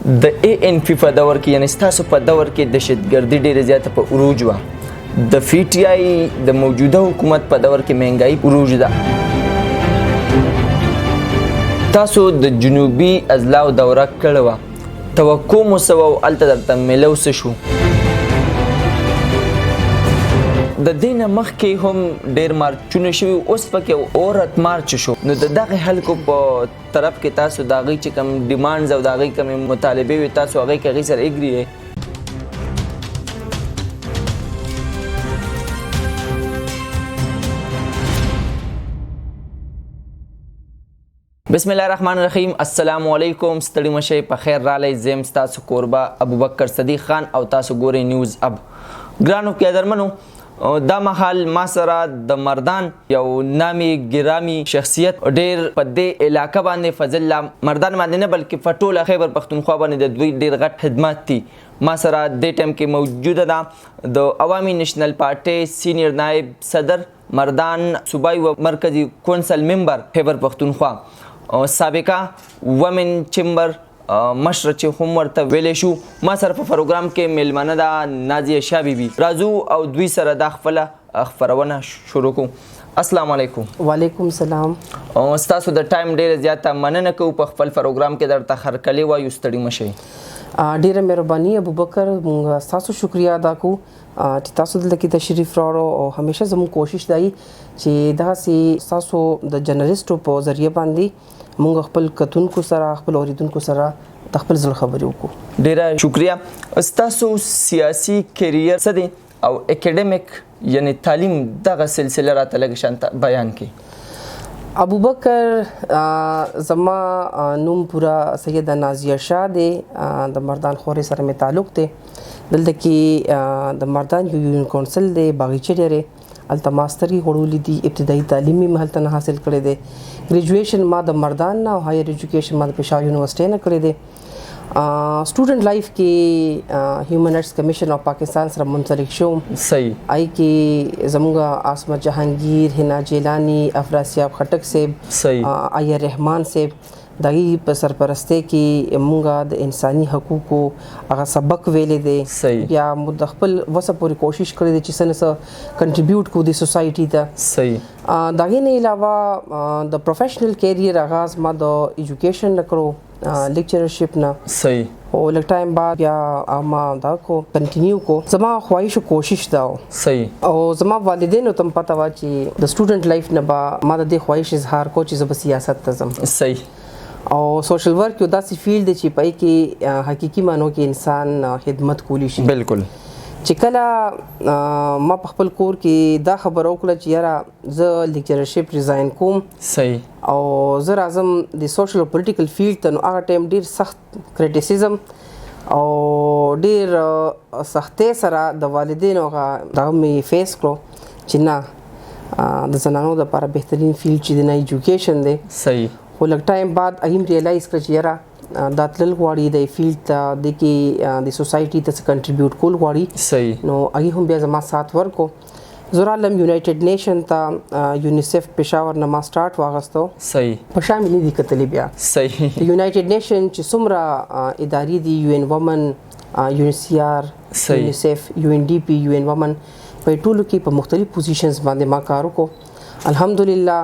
د ANC په دور کې یعنی ستاسو په دور کې دهشتګردي ډېره زیاته په عروج وه. د PTI د موجوده حکومت په دور کې مهنګایي عروج ده. تاسو د جنوبي اضلاعو دوره کړې وه، توقع مو څه وه او هلته درته میلو څه شو؟ د دې نه مخکې هم ډېر مارچونه شوي، اوس پکې اورت مارچ شو، نو د دغې خلکو په طرف کې تاسو د هغوی چې کوم ډیمانډز او د هغوی کومې مطالبې وي تاسو هغوی کې هغوی سره اګري یې؟ بسم الله الرحمن الرحیم. السلام علیکم. ستړي مشئ، په خیر رالی. زم ستاسو کوربه ابوبکر صدیق خان او تاسو ګورئ نیوز اب. ګرانو قدرمنو، دا مهال ما سره د مردان یو نامي ګرامي شخصیت ډېر په دې علاقه باندې فضل الله مردان باندې نه بلکې په ټوله خیبر پښتونخوا باندې د دوی ډېر غټ خدمات دي. ما سره دې ټایم کې موجوده ده د عوامي نیشنل پارټۍ سینیر نائب صدر مردان صوبایي و مرکزي کونسل ممبر خیبر پښتونخوا، سابقه ومن چمبر مشره چې هم ورته ویلی شو. ما سره په پروګرام کې میلمنه ده نازیه شاه بیبي. راځو او دوی سره دا خپله خپرونه شروع کوو. السلام علیکم. وعلیکم السلام. ستاسو د ټایم ډېره زیاته مننه کوو، په خپل پروګرام کې درته هرکلی وایو، ستړي مشئ. ډیره مهرباني ابوبکر، موږ تاسو شکریا ادا کوو چې تاسو دلته کې تشریف راوړو او همیشه زموږ کوشش دی چې داسې تاسو د جرنالستو په ذریعه باندې موږ خپل کتونکو سره خپل اوریدونکو سره د خپل زړه خبرې وکړو. ډیره شکریا. ستاسو سیاسي کیریر څه دی او اکیډمیک یعنی تعلیم دغه سلسله راته لږ شانته بیان کړئ. ابوبکر، زما نوم پورا سیده نازیه شاه دی، د مردان خورې سره مې تعلق دی. دلته کې د مردان یونین کونسل دی، باغچې ډېرې هلته ماستري غوړولي دي. ابتدایي تعلیم مې هلته نه حاصل کړی دی. ګریجویشن ما د مردان نه او هایر ایجوکیشن ما د پېښور یونیورسټۍ نه کړی دی. سټوډنټ لایف کې هیومن رایټس کمیشن آف پاکستان سره منسلک شوم. صحیح. آی کې زموږ عصمت جهانگیر، حنا جیلانی، افراسیاب خټک صاحب، صحیح، ایر رحمان صاحب دغه په سرپرستی کې موږ د انساني حقوقو هغه سبق ویلې دی. صحیح. بیا موږ د خپل وسه پورې کوشش کړې دی چې څه نه څه کنټریبیوټ کړو د سوسایټي ته. صحیح. دغه نه علاوه د پروفیشنل کیریر آغاز ما د ایجوکیشن نه کړو، لیکچرشپ نه. صحیح. او لږ ټایم بعد بیا ما دا کو کنټینیو کو. زما خواهش او کوشش دا. صحیح. او زما والدینو ته پته وا چې د سټوډنټ لایف نه با ما د دې خواهش اظهار کو چې زه سیاست ته ځم. صحیح. او سوشل ورک یو داسې فیلډ دی چې پای کې حقيقي معنی کې انسان خدمت کولی شي. بالکل. چې کله ما په خپل کور کې دا خبر وکړه چې یاره زه لیکچرشپ ریزاین کوم. صحیح. او زه راځم د سوشل او پولیټیکل فیلډ ته، نو هغه ټایم ډېر سخت کریټیسیزم او ډېر سختۍ سره د والدینو دغه مې فیس کړو چې نه د زنانو دپاره بهترین فیلډ چې دی نه ایجوکیشن دی. صحیح. خو لږ ټایم بعد هغې ریالایز کړه چې یاره دا تلل غواړي د فیلډ ته، د کې د سوسایټي ته څه کنټریبیوټ کول غواړي. صحیح. نو هغې هم بیا زما سات ورکو. زه رالم یونایټډ نیشن ته، یونیسیف پېښور نه ما سټارټ واغستو. صحیح. په شا مې نه دي کتلي بیا. صحیح. یونایټډ نیشن چې څومره ادارې دي، یو ان ومن، UNHCR، یونیسیف، UNDP، یو ان ومن، په ټولو کې په مختلف پوزیشنز باندې ما کار وکړو. الحمدلله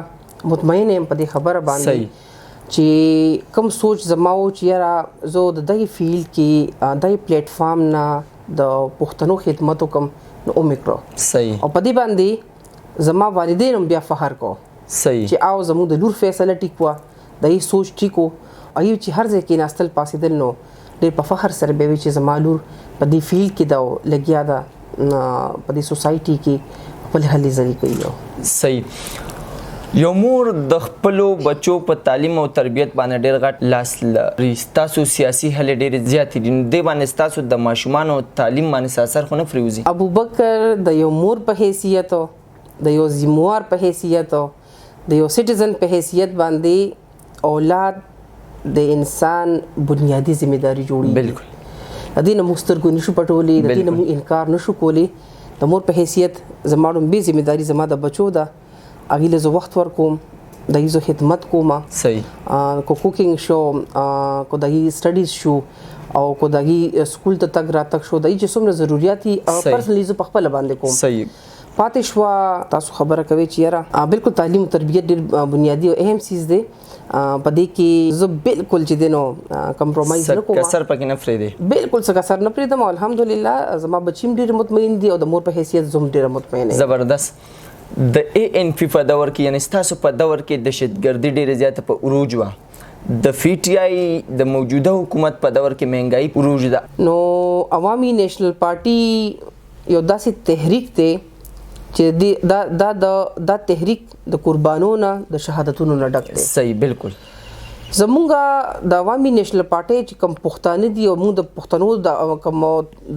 مطمئن یم په دې خبره باندې چې کوم سوچ زما و چې یاره زه د دغې فیلډ کې دغې پلیټ فارم نه د پښتنو خدمت وکړم، نو ومې کړو. صحیح. او په دې باندې زما والدین هم بیا فخر کو. صحیح. چې او زموږ د لور فیصله ټیک وه، دغې سوچ ټیک و. هغې چې هر ځای کې ناستل پاسېدل نو ډېر په فخر سره به وي چې زما لور په دې فیلډ کې ده لګیا ده، په دې سوسایټي کې خپل هلې ځلې کوي. صحیح. یو مور د خپلو بچو په تعلیم او تربیت باندې ډېر غټ لاس لري. ستاسو سیاسي هلې ډېرې زیاتې دي، نو دې باندې ستاسو د ماشومانو تعلیم باندې اثر خو نه پرېوځي؟ ابوبکر، د یو مور په حیثیت، د یو ذموار په حیثیت، د یو سټیزن په حیثیت باندې اولاد د انسان بنیادی ذمہداري جوړي. بالکل. د دې نه موږ سترګو نشو پټولی، د دې نه موږ انکار نشو کولی. د مور په حیثیت زما لومبۍ ذمہداري زما د بچو ده. هغې له زه وخت ورکوم، د هغې زه خدمت کوم. صحیح. کو کوکینګ شو، کو د هغې سټډیز شو، او کو دغه سکول ته تګ راتګ شو دای چې څومره ضرورت دي پرسنلی زه په خپل باندې کوم صحیح پاتې شو تاسو خبره کوي چې یاره بالکل تعلیم او تربیت ډېر بنیادی او اهم چیز دی په دې کې زه بالکل چې دینو کمپرمایز نه کوم کسر پکې نه فرې دی بالکل څه کسر نه پرې دم الحمدلله زما بچیم ډېر مطمئن دي او د مور په حیثیت زوم ډېر مطمئن یم زبردست د ANC په دور کې یعنی تاسو په دور کې دهشتګردي ډېره زیاته په عروج وه د PTI د موجوده حکومت په دور کې مهنګائی عروج ده نو عوامي نیشنل پارټي یو داسې تحریک دی چې دا تحریک د قربانونو د شهادتونو نه ډک دی صحیح بالکل زمونږ د عوامي نیشنل پارټي چې کم پښتانه دي او موږ د پښتنو د کوم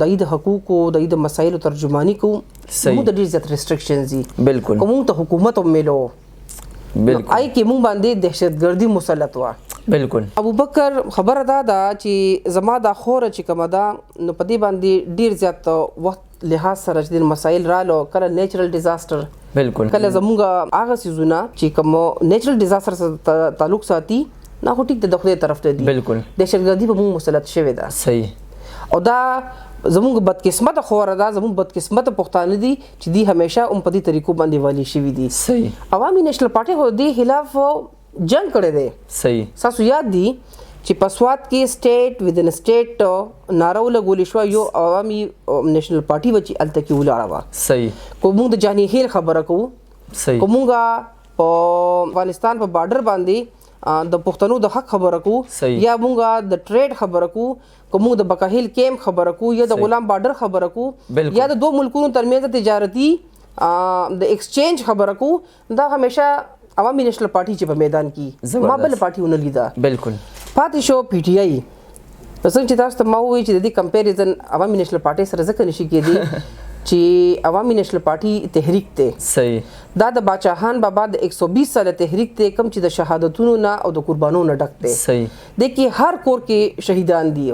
د حقوقو د مسایلو ترجمانی کوو موږ د ډیر زیات ریستریکشنز دي بالکل کوم ته حکومت هم ملو بالکل آی کې موږ باندې دهشتګردي مسلط و بالکل ابوبکر خبره دا چې زما د خور چې کومه دا نو په دې باندې ډیر زیات وخت لحاظ سره چې مسایل رالو کله نیچرل ډیزاستر بالکل کله زموږ هغه سيزونه چې کوم نیچرل ډیزاستر سره تعلق ساتي نه هو ټیک د خدای طرف ته دي بالکل دهشتګردي په موږ مسلط شوی ده صحیح او دا زموږ بدقسمت خوره ده زموږ بدقسمت پښتانه دي چې دی همیشه په دې طریقو باندې والی شوی دي صحیح عوامي نیشنل پارټي هو دې خلاف جنگ کړی دی صحیح تاسو یاد دي چې په سوات کې سټیټ ودن سټیټ نارول غولې شو یو عوامي نیشنل پارټي وچی الته کې ولاړه وا صحیح کوم د جانی هیل خبره کوو صحیح کومګه په افغانستان په بارډر باندې د پښتنو د حق خبره کوو یا مونږه د ټریډ خبره کوو کوم د بکاهیل کیمپ خبره کوو یا د غلام بارډر خبره کوو یا د دوه ملکونو ترمنځ تجارتي د ایکسچینج خبره کوو دا همیشه عوامي نیشنل پارټي چې په میدان کې ما بل پارټي ونه لیدا بالکل پاتې شو PTI څنګه چې تاسو ته ما وایي چې د دې کمپیریزن عوامي نیشنل پارټي سره ځکه نشي کېدی چې عوامي نیشنل پارټي تحریک ته صحیح دا د باچاهان بابا د 120 سال تحریک ته کم چې د شهادتونو نه او د قربانونو نه ډک دی صحیح د کې هر کور کې شهیدان دي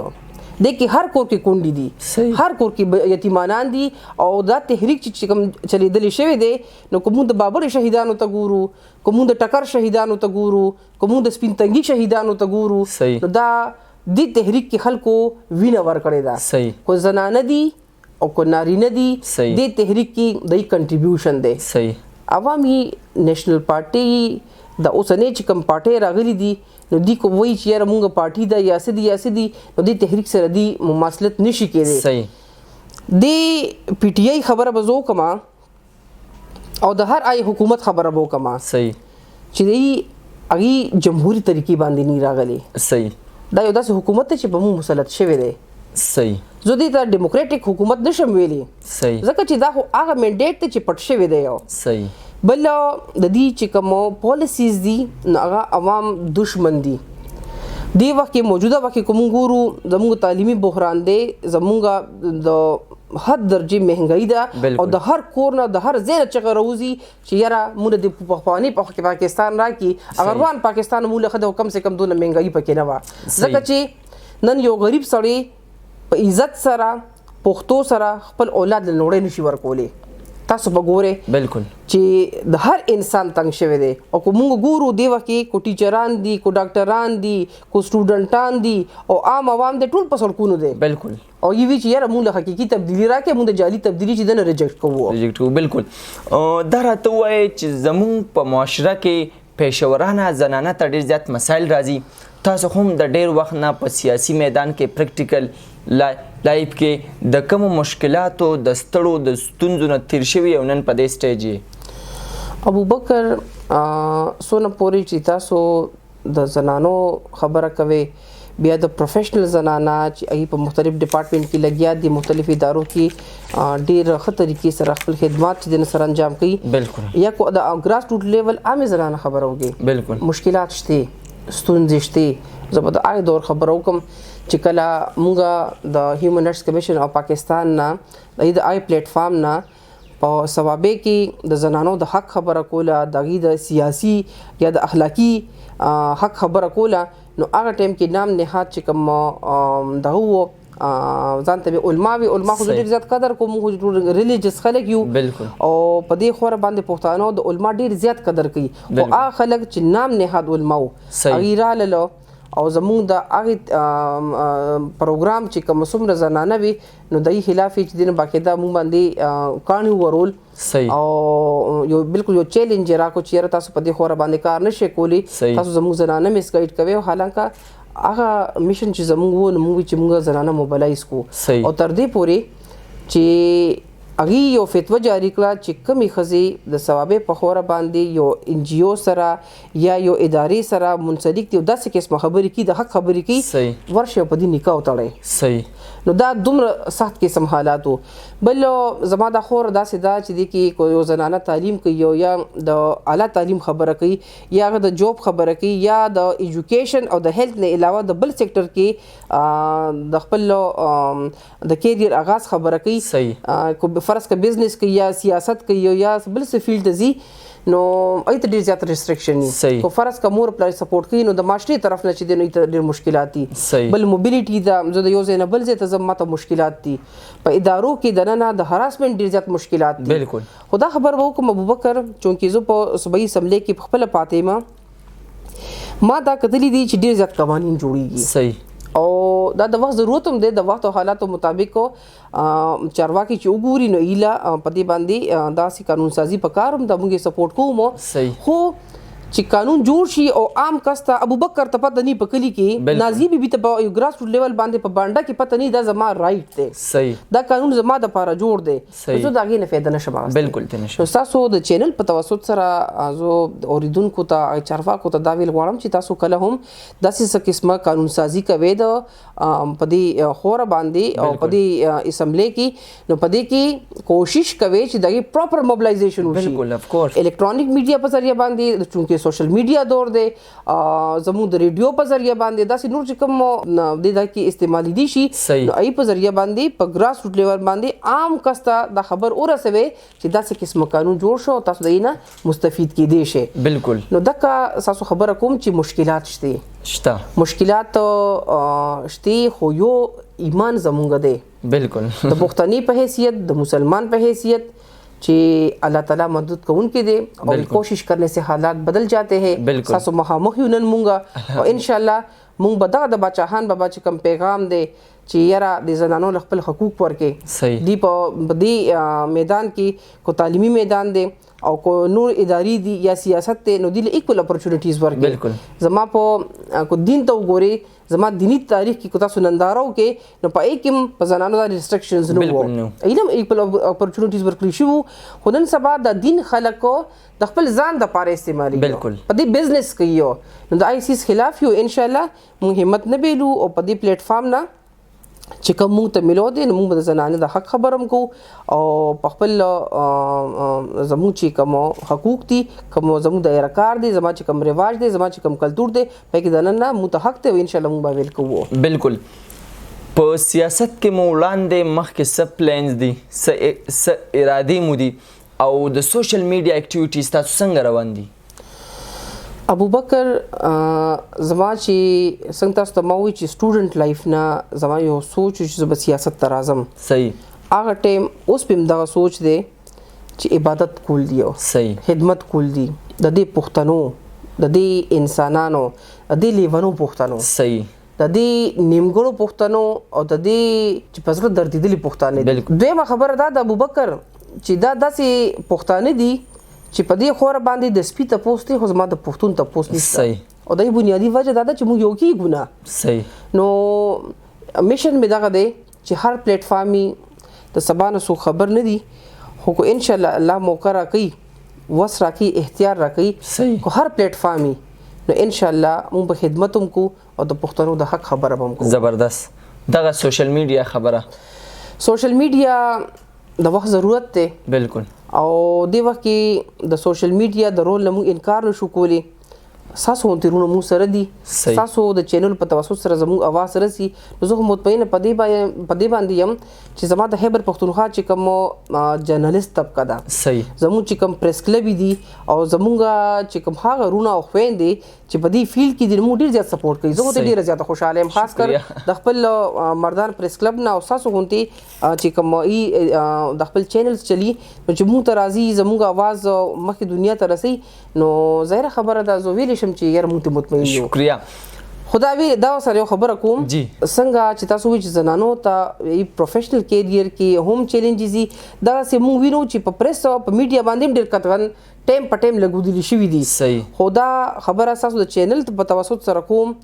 د کې هر کور کې کونډي دي هر کور کې یتیمانان دي او دا تحریک چې کوم چلیدلی شوی دی نو کوم د بابر شهیدانو ته ګورو کوم د ټکر شهیدانو ته ګورو کوم د سپینتنګي شهیدانو ته ګورو نو دا د تحریک کې خلکو وینه ور کړی دا صحیح کو زنانه دي او کو نارینه دي د تحریک کې د کنټریبیوشن دی صحیح عوامي نیشنل پارټي د اوسنۍ چې کوم پارټي راغلي دي نو دی کو وایي چې یاره مونږ پارټي د یاسدي نو د تحریک سره دی مماثلت نشي کېدی صحیح د PTI خبره بزو کما او د هر آی حکومت خبره بو کما صحیح چې دی اغي جمهوریت طریقې باندې نه راغلي صحیح دا یو داسې حکومت چې په موږ مسلط شوی دی صحیح زه دې ته ډیموکراټیک حکومت نشم ویلي صحیح ځکه چې دا هغه منډیټ ته چې پټ شوی دی یو صحیح بل د دې چې کوم پالیسیز دي هغه عوام دشمن دي دی وخت کې موجوده وخت کې کوم ګورو زموږ تعلیمي بحران دی زموږ د حد درجه مهنګای ده او د هر کور نه د هر ځای چې غروزي چې یاره مونږ د پخوانی په پاکستان راکې اگر وان پاکستان مونږ خدای کم سے کم دونه مهنګای پکې نه و ځکه چې نن یو غریب سړی په عزت سره پښتو سره خپل اولاد له نوړې نشي ورکولې تاسو به ګوره بالکل چې د هر انسان تنگ شوی دی او کوم ګورو دی وکي کو ټیچران دي کو ډاکټران دي کو سټوډنټان دي او عام عوام د ټول په سرکونو دی بالکل او یوي چې یاره مونږ حقيقي تبدیلی راکې مونږ جعلي تبدیلی چې دنه ریجکټ کوو بالکل دا راته وایي چې زموږ په معاشره کې پېښورانه زنانه ته ډېر زیات مسایل راځي تاسو هم د ډېر وخت نه په سیاسي میدان کې پریکټیکل لایف کې د کوم مشکلاتو د ستړو د ستونزو نه تیر شوي او نن په دې سټیج یې ابوبکر سونه پوری چې تاسو د زنانو خبره کوي بیا د پروفیشنل زنانه چې ای په مختلف ډپارټمنټ کې لګیا دي مختلف ادارو کې ډېر ښه طریقې سره خپل خدمات چې د سر انجام کوي بالکل یا کو د ګراس روټ لیول عام زنانه خبره وږي بالکل مشکلات شته ستونزې شته زه به د آی دور خبرو کوم چې کله مونږه د هیومن رائټس کمیشن اف پاکستان نه د آی پلیټ فارم نه په سوابې کې د زنانو د حق خبره کوله د سیاسي یا د اخلاقی حق خبره کوله نو هغه ټیم کې نام نهاد چې کوم دغه ځان ته علما خو ډېر زیات قدر کوم ریلیجیس خلک یو بالکل او په دې خور باندې پښتانه د علما ډېر زیات قدر کوي او هغه خلک چې نام نهاد علما او غیراله او زمونږ د هغې پروګرام چې کوم څومره زنانه وي نو د یې خلاف چې دین باقاعده مونږ باندې کاڼي ورول او یو بالکل یو چیلنج راکو چې یاره تاسو په دې خوره باندې کار نشئ کولی تاسو زمونږ زنانه مسګایډ کوئ او حالانکه هغه میشن چې زمونږ و نو موږ چې موږ زنانه موبلایز کو او تر دې پورې چې هغې یو فتوه جاری کړه چې کومې ښځې د ثوابې په خوره باندې یو NGO سره یا یو ادارې سره منسلک دي او داسې قسمه خبرې کوي د حق خبرې کوي ورشي او په دې نکاح وتړئ نو دا دومره سخت قسم حالات وو بل زما دا خور داسې دا چې دی کې یو زنانه تعلیم کوي یا د اعلی تعلیم خبره کوي یا هغه د جوب خبره کوي یا د ایجوکیشن او د هیلث نه علاوه د بل سیکټر کې د خپل د کیریر آغاز خبره کوي فرض کا بزنس کوي یا سیاست کوي یا بل څه فیلډ ځي نو ایت ډیر زیات ریستریکشن دي خو فرض کا مور پلار سپورټ کوي نو د معاشري طرف نه چې دی نو ایت ډیر مشکلات دي بل موبیلیټي دا زه د یو ځای نه بل ځای ته ځم ماته مشکلات دي په ادارو کې دننه د هراسمنټ ډیر زیات مشکلات دي بالکل خدا خبر وو کوم ابوبکر چونکې زه په صوبایي اسمبلی کې خپل پاتې ما دا کتلی دي چې ډیر زیات قوانین جوړیږي او دا د وخت ضرورت هم دی د وخت او حالاتو مطابق چارواکي چې وګوري نو ایله په دې باندې داسې قانون سازي په کار هم د موږ سپورټ کوو خو چې قانون جوړ شي او عام کس ته ابوبکر ته پته نه پکلی کې نازی بي ته په یو ګراس روټ لیول باندې په بانډا کې پته نه دا زما رائټ دی دا قانون زما د لپاره جوړ دی زه دا غي نه فایده نشم بالکل تنه تاسو د چینل په توسط سره زه اوریدونکو ته چارواکو ته دا ویل غواړم چې تاسو کله هم داسې قسمه قانون سازي کوي د په دې خوره باندې او په دې اسمبلی کې نو په دې کې کوشش کوي چې دغه پراپر موبلایزیشن وشي بالکل اف کورس الکترونیک میډیا په ذریعہ باندې چونکه سوشل میډیا دور دی زموږ د ریډیو په ذریعہ باندې داسې نور چې کوم د دې کې استعمالي دي شي نو ای په ذریعہ باندې په ګراس روټ لیول باندې عام کستا د خبر اورسوي چې داسې قسم قانون جوړ شو تاسو دینه مستفید کې دي شي بالکل نو دغه تاسو خبره کوم چې مشکلات شته مشکلات شته خو یو ایمان زمونږ دی بالکل د پښتني په حیثیت د مسلمان په حیثیت چې الله تعالی مدد کوونکی دی اور کوشش کرنے سے حالات بدل جاتے ہیں ساسو مخامخ یو نن مونږه او ان شاء الله مونږ به دغه د بچاهان بابا چې کوم پیغام دی چې یاره د زنانو خپل حقوق ورکې دی په دې میدان کې کو تعلیمي میدان دی او کو نور اداري دي یا سیاست ته نو د ایکول اپورچونټیز ورکې زما په کو دین ته وګوري زما دینی تاریخ کې کو تاسو نندارو کې نو په ایکم په زنانو د ریستریکشنز نو ایدم ایکول اپورچونټیز ورکړي شو خودن سبا د دین خلکو د خپل ځان د پاره استعمالي بالکل په دې بزنس کې نو د آیسیس خلاف یو ان شاء الله مونږ همت نه بیلو او په دې پلیټ فارم نه چې کوم مونږ ته ملو دي نو مونږ د زنانه د حق خبرم کو او په خپل زموږ چې کوم حقوق دي کوم زموږ د ارکار دي زما چې کوم رواج دي زما چې کوم کلچر دي په کې دننه متحق ته ان شاء الله مونږ به ویل کوو بالکل په سیاست کې مو وړاندې مخکې سب پلانز دي س ارادي مو دي او د سوشل میډیا اکټیویټیز تاسو څنګه روان دي ابوبکر زما چې څنګه تاسو ته ما وی چې سټوډنټ لایف نه زما یو سوچ چې زه به سیاست ته راځم صحیح هغه ټیم اوس پم دغه سوچ دی چې عبادت کول دی صحیح خدمت کول دی د دې پښتنو د دې انسانانو د دې لیونو پښتنو صحیح د دې نیمګړو پښتنو او د دې چې په زړه دردېدلي پښتانه دي دویمه خبره دا د ابوبکر چې دا داسې پښتانه دي چې په دې خور باندې د سپی ته پوسټي خو زما د پښتون ته پوسټ نشته صحیح او د بنیادی وجه دا ده چې موږ یو کې ګونه صحیح نو میشن می دغه دی چې هر پلیټ فارمي د سبا نه سو خبر نه دي خو ان شاء الله موقع را کوي وس را کوي اختیار را کوي صحیح کو هر پلیټ فارمي نو ان شاء الله موږ به خدمت هم کو او د پښتنو د حق خبره هم کو زبردست دغه سوشل میډیا خبره سوشل میډیا د وخت ضرورت دی بالکل او دی وخت کې د سوشل میډیا د رول نه موږ انکار نشو کولی ساسو تیرونه مو سره دي ساسو د چینل په توسط سره زموږ اواز رسي نو زه مطمئن په دې باندې يم چې زما د خیبر پختونخوا چې کوم جرنالست طبقه ده صحیح زموږ چې کوم پریس کلب دي او زموږ چې کوم هغه رونه او خويندې چې په دې فیلډ کې د موږ ډیر زیات سپورټ کوي زه ډیر زیات خوشاله یم خاص کر د خپل مردان پریس کلب نه او ساسو غونتي چې کوم د خپل چینلز چلی نو چې موږ ته راځي زموږ اواز مخکې دنیا ته رسي نو ظاهر خبره ده زه ویل شم چې یار موږ ته مطمئن یو شکریا خدا وی دا سره یو خبره کوم جی. څنګه چې تاسو وی چې زنانو ته پروفیشنل کیریئر کې هم چیلنجز دي دا سه مونږ وینو چې په پریس او په میډیا باندې ډېر کتغن ټیم په ټیم لګودلی شوی دي صحیح. خدا خبره اساس د چینل په توسط سره کوم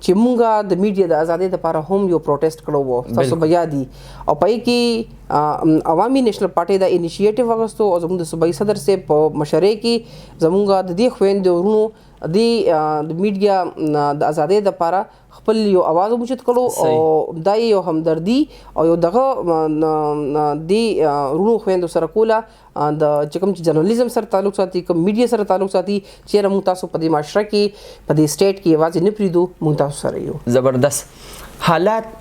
چې مونږه د میډیا د ازادۍ لپاره هم یو پروټیسټ کړو وو تاسو بیا دي او پای کې عوامي نېشنل پارټي دا انیشیټیو واغستو او زموږ د صوبایي صدر سه په مشرۍ کې زموږ د دې خويندو ورونو د میډیا د ازادۍ لپاره خپل یو आवाज اوچت کړو او دای یو همدردی او یو دغه د رونو خويندو سره کوله د چکم چې جرنالیزم سره تعلق ساتي کوم میډیا سره تعلق ساتي چې موږ تاسو په دې معاشره کې په دې سټیټ کې आवाज نه پریدو موږ تاسو سره یو زبردست حالات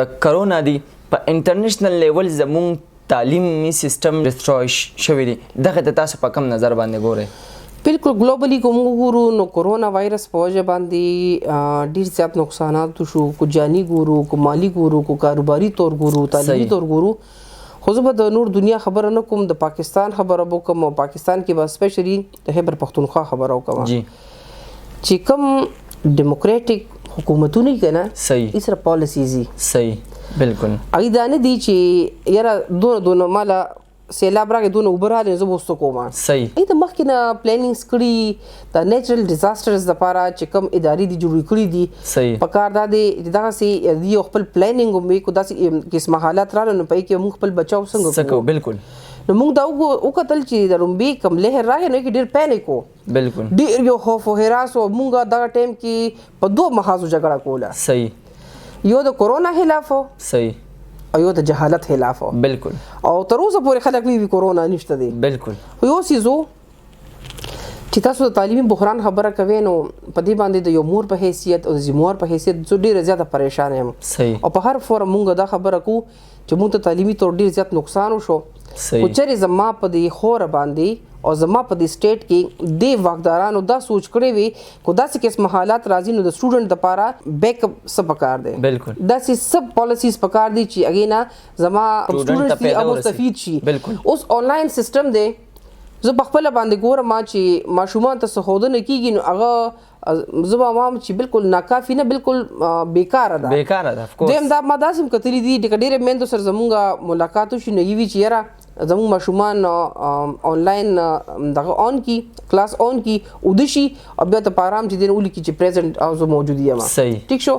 د کرونا دی په انټرنیشنل لیول زموږ تعلیمي سیستم ډستروي شوی دی دغه تاسو په کم نظر باندې ګورئ بالکل ګلوبلی کوم ګورو نو کورونا وایرس په وجه باندې ډیر زیات نقصانات شو کو جانی ګورو کو مالی ګورو کو کاروباري تور ګورو تعلیمي تور ګورو خو زه به د نور دنیا خبره نه کوم د پاکستان خبره وکم او پاکستان کې به سپیشلی د خیبر پختونخوا خبره وکم جی چې کوم ډیموکراټک حکومتونه کنه صحیح اسره پالیسیز صحیح بالکل اېدانه دي چې یاره دونه مالا سیلاب راغی دونه وبراله زه وستو کوم صحیح د مخکینه پلانینګز کړي د نیچرل ډیزاسترز لپاره چې کوم ادارې دي جوړې کړې دي صحیح په کار دا دی دغه سي دی خپل پلانینګ هم کو داسې قسمه حالات را نه پي کې موږ خپل بچاو څنګه کوو بالکل نو موږ دا وکتل چې د رومبي کم لهر راغی نو کې ډیر پینیک وو بالکل ډیر یو خوف او هراس او موږ دا ټایم کې په دوه محاذو جګړه کوله صحیح یو د کورونا خلاف صحیح او یو د جهالت خلاف بالکل او تر اوسه پورې خلک وی کورونا نشته دي بالکل یو سیزو چې تاسو د تعلیمي بحران خبره کوي نو په دې باندې د یو مور په حیثیت او د زموار په حیثیت زه ډیره زیاته پریشان یم صحیح او په هر فورم مونږ دا خبره کو چې مونږ ته تعلیمي تور ډیر زیات نقصان وشو صحیح او چېرې زما په دې خور باندې او زما په دې سټیټ کې د واکدارانو دا سوچ کړی وي کو داسې قسم حالات راځي نو د سټوډنټ لپاره بیک اپ څه پکار دی بالکل داسې سب پالیسیز پکار دي چې اګینا زما سټوډنټ دي او مستفید شي اوس آنلاین سیستم دی زه په خپل باندې ګورم چې ماشومان ته څه کیږي نو هغه زما مام چې بالکل ناکافي نه بالکل بیکاره ده اف کورس دیم دا ما داسم کتلی دي ډېر مېندو سره زمونږه ملاقات شي نو یوي چې یاره زموږ ماشومان آنلاین دغه اون کی کلاس اون کی ودشي او بیا ته پارام چې دین ولي کی چې پریزنت او زه موجود یم صحیح ټیک شو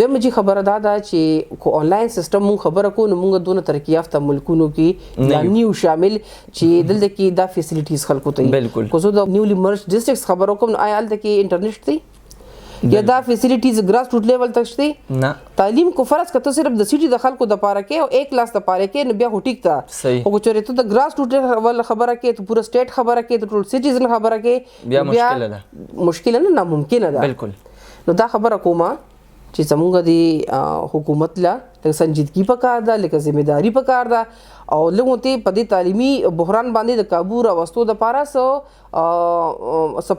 دوی مجي خبره دا چې کو آنلاین سیستم مون خبره کو نو موږ دونه ترقی یافته ملکونو کې یا نیو شامل چې دلته کې دا فیسیلیټیز خلکو ته بالکل کو زه د نیولی مرج ډیسټریکټس خبرو کوم آیا دلته کې انټرنیټ دی یا دا فیسیلیټیز گراس روټ لیول تک شته نه تعلیم کو فرض کته صرف د سټي د خلکو د پاره کې او 1 کلاس د پاره کې نو بیا هو ټیک تا صحیح او چېرې ته د گراس روټ ول خبره کې ته پورا سټیټ خبره کې ته ټول سټیزن خبره کې بیا مشکل نه ناممکن ده بالکل نو دا خبره کومه چې زمونږ د حکومت لا د سنجیدګي پکار ده لکه ځمېداري پکار ده او لږ ته په دې تعلیمي بحران باندې د کابو راوستو د پاره سو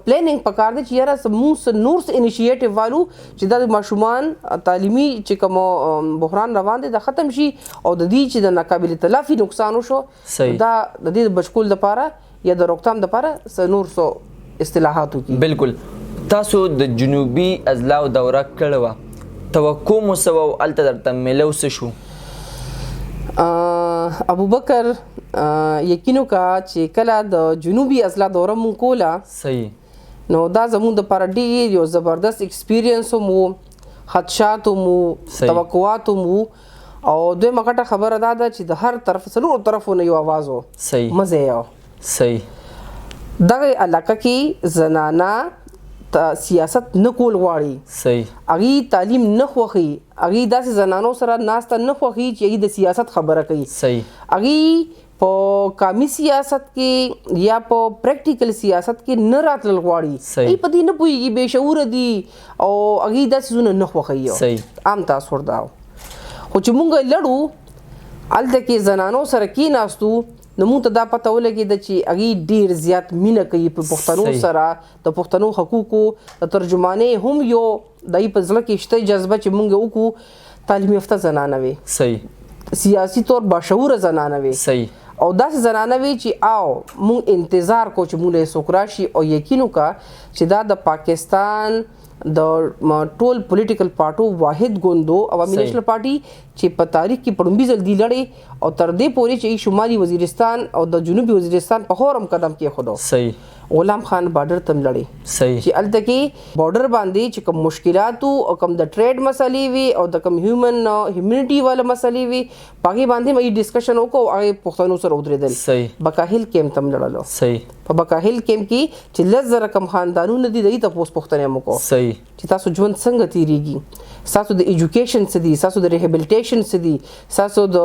پلانینګ پکار دي چې یاره سموس نورس انیشیټیو والو چې د ماشومان تعلیمي چې کوم بحران روان دي د ختم شي او د دې چې د ناقابل تلافي نقصان وشو دا د دې بشکول د پاره یا د روکتام د پاره نور سو اصطلاحاتو کی بالکل تاسو د جنوبي اضلاع دوره کړو توقع مو سو الته درته ملو شو ابوبکر یقینو کا چې کله د جنوبي اضلاع دوره مون کوله صحیح نو دا زمون د پاره ډیر یو زبردست ایکسپیرینس مو خدشات مو توقعات مو او دوی مګه خبره ده چې د هر طرف څلور طرفونو یو आवाज وو صحیح مزه یو صحیح دغه علاقه کې زنانا سیاست نه کول غواړي صحیح اغي تعلیم نه خوخي اغي داسې زنانو سره ناسته نه خوخي چې د سیاست خبره کوي صحیح اغي په کامی سیاست کې یا په پریکټیکل سیاست کې نه راتل غواړي ای په دې نه پويږي به شعور دي او اغي داسې زونه نه خوخي صحیح عام تاسو وردا خو چې مونږ لړو الته کې زنانو سره کې ناستو نو موږ ته دا پته ولګېده چې هغې ډېر زیات مینه کوي په پښتنو سره د پښتنو حقوقو د ترجمانۍ هم یو د په زړه کې شته جذبه چې موږ وکړو تعلیم یافته زنانه وي صحیح سیاسي طور باشعوره زنانه وي صحیح او داسې زنانه وي چې او موږ انتظار کو چې موږ له څوک راشي او یقین وکړه چې دا د پاکستان د ټول پولیټیکل پارټو واحد ګوندو عوامي نېشنل پارټي چې په تاریخ کې پړومبي ځل دی لړې او تر دې پورې چې شمالي وزیرستان او د جنوبي وزیرستان په خورم قدم کې خودو صحیح غلام خان بارډر تم لړې صحیح چې الته کې بارډر باندې چې کوم مشکلات او کوم د ټریډ مسلې وي او د کوم هیومنټي والا مسلې وي پاګې باندې مې ډسکشن وکړو هغه پښتنو سره ودرېدل صحیح بکاهل کېم تم لړلو صحیح په بکاهل کېم کې چې لزر کم خاندانونه دي دای ته پښتنه مو کو صحیح چې تاسو ژوند څنګه تیریږي تاسو د ایجوکیشن څه دي تاسو د ریهابیلیټیشن څه دي تاسو د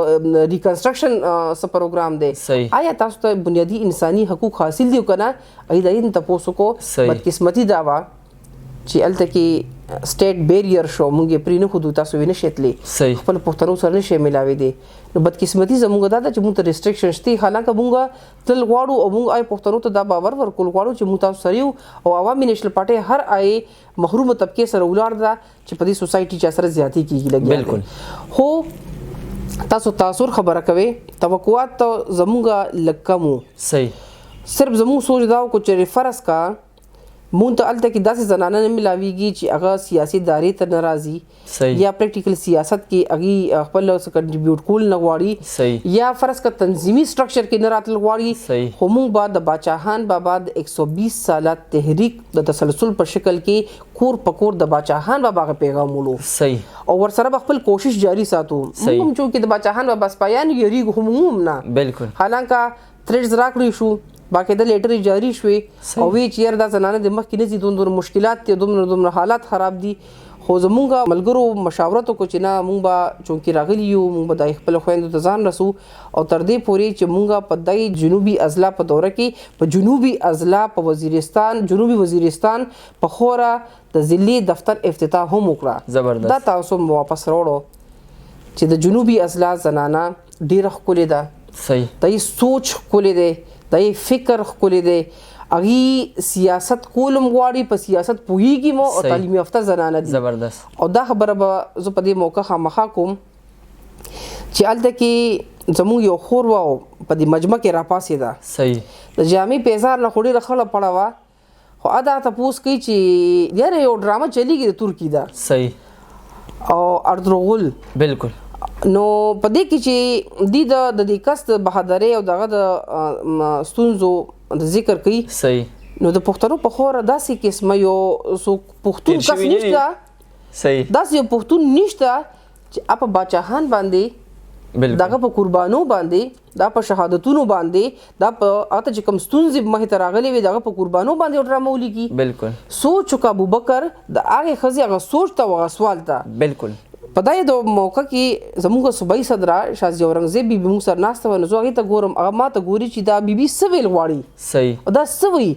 ریکنسټرکشن څه پروګرام دی آیا تاسو ته بنیادی انساني حقوق حاصل دي کنه ایداین تاسو کو بدقسمتي دا وا چې الته کې سټیټ بیریر شو مونږه پرې نه خودو تاسو وینې شتلې خپل پښتنو سره نشي ملاوي دي نو بدقسمتي زموږ دا چې مونږ ته ریسټریکشنز دي حالانکه مونږ تل غواړو او مونږ آی پښتنو ته دا باور ورکول غواړو چې مونږ تاسو سره او عوامي نېشنل پارټي هر آی محروم طبقه سره ولاړ ده چې په دې سوسايټي چې سره زیاتی کیږي لګي بالکل هو تاسو تاثر خبره کوي توقعات ته زموږ لکمو صحیح صرف زموږ سوچ دا کو چې فرض کا مونږ ته الته کې داسې زنانه نه ملاويږي چې هغه سیاسي دایره ته ناراضي یا پریکټیکل سیاست کې هغه خپل کنټریبیوټ کول نه غواړي یا فرض کا تنظیمي سټرکچر کې نه راتل غواړي خو مونږ بعد د باچاهان بابا د 120 ساله تحریک د تسلسل په شکل کې کور پکور د باچاهان بابا غ پیغام ولو صحیح او ورسره خپل کوشش جاری ساتو موږ چې د باچاهان بابا سپایان یری هم نه بالکل حالانکه تریډز راکړی شو باقاعده لیټر جاری شوي او وی چیر دا زنانه د مخ کې نه دي دومره مشکلات دي دومره حالات خراب دي خو زمونږه ملګرو مشاورت کو چې نه مونږ به چونکی راغلی یو مونږ به د خپل خويندو ته ځان رسو او تر دې پورې چې مونږه په دای جنوبي اضلاع په دوره کې په جنوبي اضلاع په وزیرستان جنوبي وزیرستان په خوره د ضلعي دفتر افتتاح هم وکړه زبردست دا تاسو واپس راوړو چې د جنوبي اضلاع زنانه ډیره خولي ده صحیح دای سوچ خولي ده دای فکر خولي ده اغي سیاست کولم غواړي په سیاست پوهیږي مو او تعلیم یافته زنانه دي زبردست او دا خبره به زه په دې موقع خامخا کوم چې الته کې زموږ یو خور و په دې مجمع کې راپاسې ده صحیح د جامع پیزار نه خوري رخله پړوا خو ادا تاسو کوي چې یاره یو ډرامه چلیږي د ترکی دا صحیح او اردوغل بالکل نو په دې کې چې د دې کس د بهادرۍ او دغه د ستونزو د ذکر کوي صحیح نو د پښتنو په خوره داسې قسمه یو سو پښتون کس نشته صحیح داسې یو پښتون نشته چې اپ باچاهان باندې دغه په قربانو باندې دا په شهادتونو باندې دا په اته چې کوم ستونزې مخې ته راغلي وي دغه په قربانو باندې ډرامه ولیکي بالکل سوچ کا ابوبکر د هغه خزي هغه سوچ ته وغه سوال ته بالکل په دای د موقع کې زموږ صوبایي صدر شازي اورنګزیب بي موږ سره ناشته ونه زوغه ته ګورم هغه ما ته ګوري چې دا بي سویل غواړي صحیح دا سوي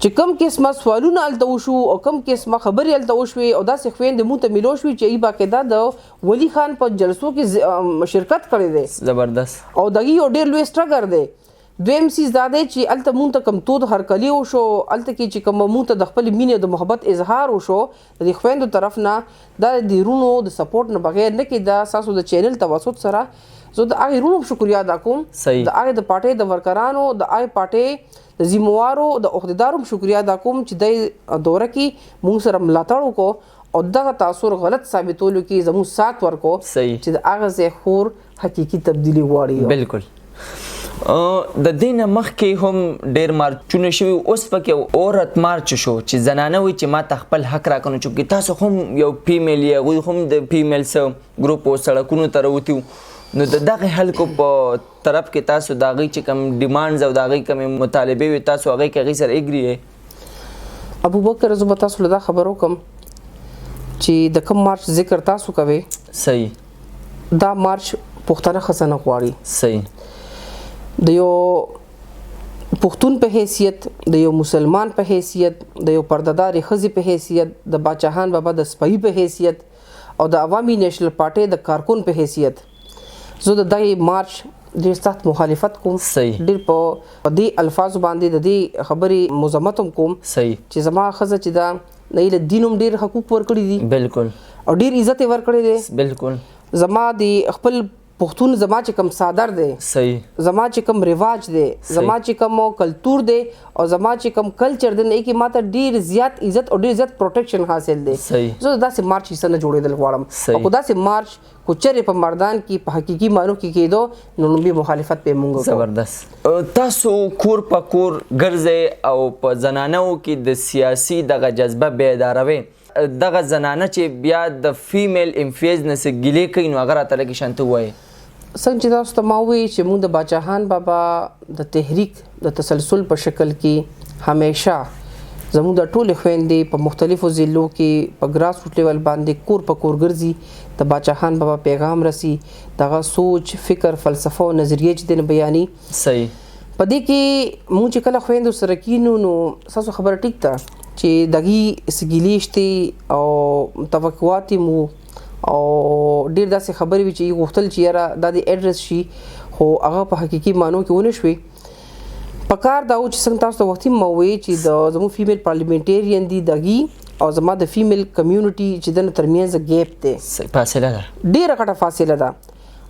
چې کم قسمه سوالونه الته وشو او کم قسمه خبري الته وشوي او دا څه خويند مو ته ملو شوي چې ای باقاعده د ولی خان په جلسو کې شرکت کړی دی زبردست او دغه یو ډېر لوی سټرګر دی دویم سیز دا دی چې الته مونږ ته کم تود هرکلی وشو الته کې چې کوم مونږ ته د خپل مینې د محبت اظهار وشو د خويندو طرف نه د دیرونو د سپورټ نه بغیر نه کې دا ساسو د چینل توسط سره زه د هغه رونو شکریا ادا کوم د هغه د پارټي د ورکرانو د هغه پارټي د زموارو د عہدیدارو شکریا ادا کوم چې د دوره کې مونږ سره ملاتړ وکړو او دغه تاثیر غلط ثابتولو کې زموږ سات ورکو چې د هغه ځای خور حقيقي تبدیلی غواړي بالکل د دینه مخکې هم ډیر مارچونه شوي اوس پکې اورت مارچ شو چې زنانه وي چې ما تخپل حق راکنو چې تاسو هم یو فیمیل یا غوي هم د فیمیل سره ګروپ او سړکونو تر وتیو نو دغه خلکو په طرف کې تاسو داغي چې کوم ډیمانډز او داغي کوم مطالبه وي تاسو هغه کې سره اګری ابوبکر زه به تاسو له خبرو کوم چې د کوم مارچ ذکر تاسو کوي صحیح دا مارچ پښتنه خزانه غواړي صحیح د یو پښتون په حیثیت د یو مسلمان په حیثیت د یو پردهدار خزي په حیثیت د باچاهان بابا د سپای په حیثیت او د عوامي نېشنل پارټي د کارکون په حیثیت زه د دای مارچ ډیر سخت مخالفت کوم ډیر په دې الفاظ باندې د دې خبرې مزمت کوم چې زما خزه چې دا نه له دینوم ډیر حقوق ورکړي دي بالکل او ډیر عزت ورکړي دي بالکل زما د خپل پښتون زما چې کوم صادر دی صحیح زما چې کوم رواج دی زما چې کوم کلتور دی او زما چې کوم کلچر دی نه کې ماته ډیر زیات عزت او ډیر زیات پروټیکشن حاصل دی زه داسې مارچ حصہ نه جوړېدل غواړم او داسې مارچ کو چرې په مردان کې په حقيقي معنو کې کېدو نو به مخالفت په مونږ زبردست تاسو کور په کور ګرځئ او په زنانو کې د سیاسي دغه جذبه بیداروي دغه زنانه چې بیا د فیمیل انفیز نه څه ګیلې کوي نو هغه راته لږ شانته ووایي څنګه چې تاسو ته ما ووایي چې موږ د باچاخان بابا د تحریک د تسلسل په شکل کې همیشه زموږ د ټولې خویندې په مختلفو ضلعو کې په ګراس روټ لیول باندې کور په کور ګرځي د باچاخان بابا پیغام رسی دغه سوچ فکر فلسفه او نظریه چې دنه بیاني صحیح په دې کې موږ چې کله خویندو سره کینو نو تاسو خبره ټیک ده چې دغه سګیلیشتي او توقعات مو او ډیر داسې خبرې وي چې غوښتل چې یاره دا د اډرس شي خو هغه په حقيقي معنو کې ونه شوي پکار دا و چې څنګه تاسو وختي مو وی چې د زمو فیمیل پارلیمنټریان دي دغه او زما د فیمیل کمیونټي چې د ترمنځ ګیپ ته فاصله ده ډیره غټه فاصله ده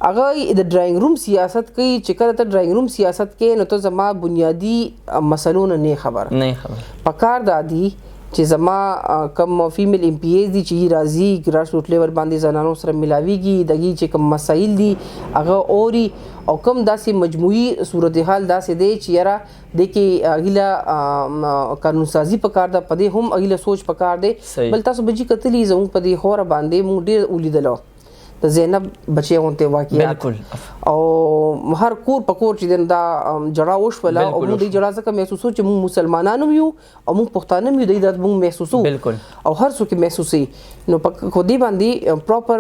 هغه د ډرایینګ روم سیاست کوي چې کله ته ډرایینګ روم سیاست کې نو ته زما بنیادی مسلو نه خبر پکار دا دي چې زما کم فیمیل ام پی ایز دي چې راځي ګراس روټ لیول باندې زنانو سره ملاويږي دغه چې کم مسایل دي هغه اوري او کم داسې مجموعي صورتحال داسې دی چې یاره د کې اغیلا قانون سازي پکار ده پدې هم اغیلا سوچ پکار دی بل تاسو بجې کتلی زموږ پدې خور باندې مونږ ډیر ولیدلو د زینب بچي غونته واقعیات او هر کور په کور چې دا جړه وشوله او موږ د جړه څخه محسوسو چې موږ مسلمانانو یو او موږ پښتانه یو د دې موږ محسوسو او هر څوک محسوسي نو په خو دې باندې پراپر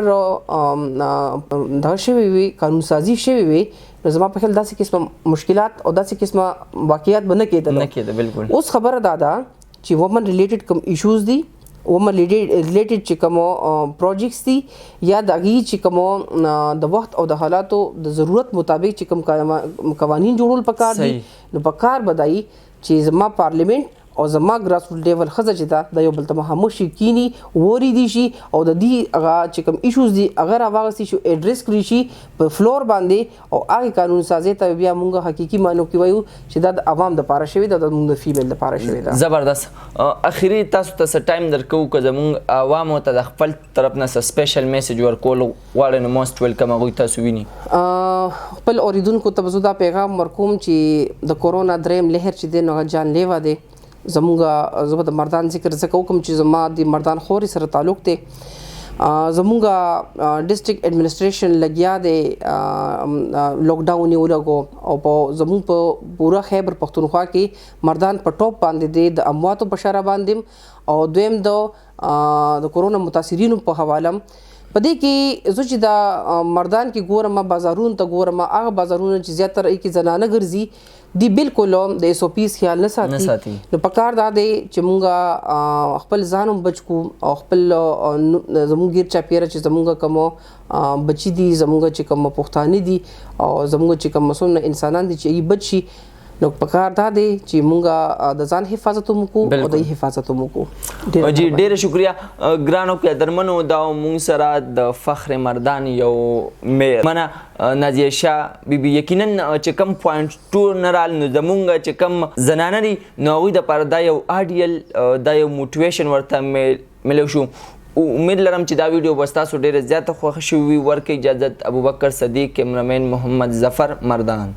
دا شوی قانون سازي شوی نو زما په خیال داسې قسمه مشکلات او داسې قسمه واقعیات به نه کېدل بالکل اوس خبره دا چې وومن ریلیټډ کوم ایشوز دي ومن ریلیټډ چې کوم پروجیکټس دي یا د هغې چې کوم د وخت او د حالاتو د ضرورت مطابق چې کوم قوانین جوړول پکار دي نو پکار بدایي چې زما پارلیمنت او زما ګراس روټ لیول خزه چې دا د یو بل ته مخامخ کینی وری دي شي او د دې هغه چې کوم ایشوز دي اگر هغه شي اډریس کړی شي په فلور باندې او هغه قانون سازي ته بیا موږ حقيقي معنی کې وایو چې دا د عوام د پاره شوی دا د موږ فیمیل د پاره شوی دا زبردست اخیری تاسو ته ټایم درکو که زموږ عوامو ته د خپل طرف نه سپیشل میسج ورکول غواړي نو موست ویلکم هغوی تاسو ویني خپل اوریدونکو ته زه دا پیغام ورکوم چې د کورونا دریم لهر چې دی نو جان لیوا دی زمونږه زه د مردان ذکر زکه کوم چې زما د مردان خوري سره تعلق دی زمونږه ډیسټریکټ اډمنسټریشن لګیا دی لاک ډاون یې ولګو او په زمونږ په پوره خیبر پښتونخوا کې مردان په ټاپ باندې دی د امواتو په شرح باندې او دویم د کورونا متاثرینو په حواله په دې کې زه چې دا مردان کې ګورم بازارونو ته ګورم هغه بازارونه چې زیاتره کې زنانه ګرځي دی بالکل د ایس او پیز خیال نه ساتي نو پکار دا دی چې مونږه خپل ځانم بچو او خپل زموږ غیر چاپیره چې زموږ کوم بچی دي زموږ چې کوم پښتانه دي او زموږ چې کوم مسلمان انسانان دي چې بچي نو پکار دا دی چې مونږه د ځان حفاظت وکړو او د حفاظت وکړو جی ډیره شکریا ګرانو کې درمنو دا مونږ سره د فخر مردان یو میرمنه نازیه شاه بیبي یقینا چې کم پوینټ ټو نرال نو زمونږ چې کم زنانه دي نو هغوی دپاره دا یو آډیل دا یو موټیویشن ورته ملو شو امید لرم چې دا ویډیو به ستاسو ډیره زیاته خوښه شوي ورکړئ اجازت ابوبکر صدیق کیمرامین محمد ظفر مردان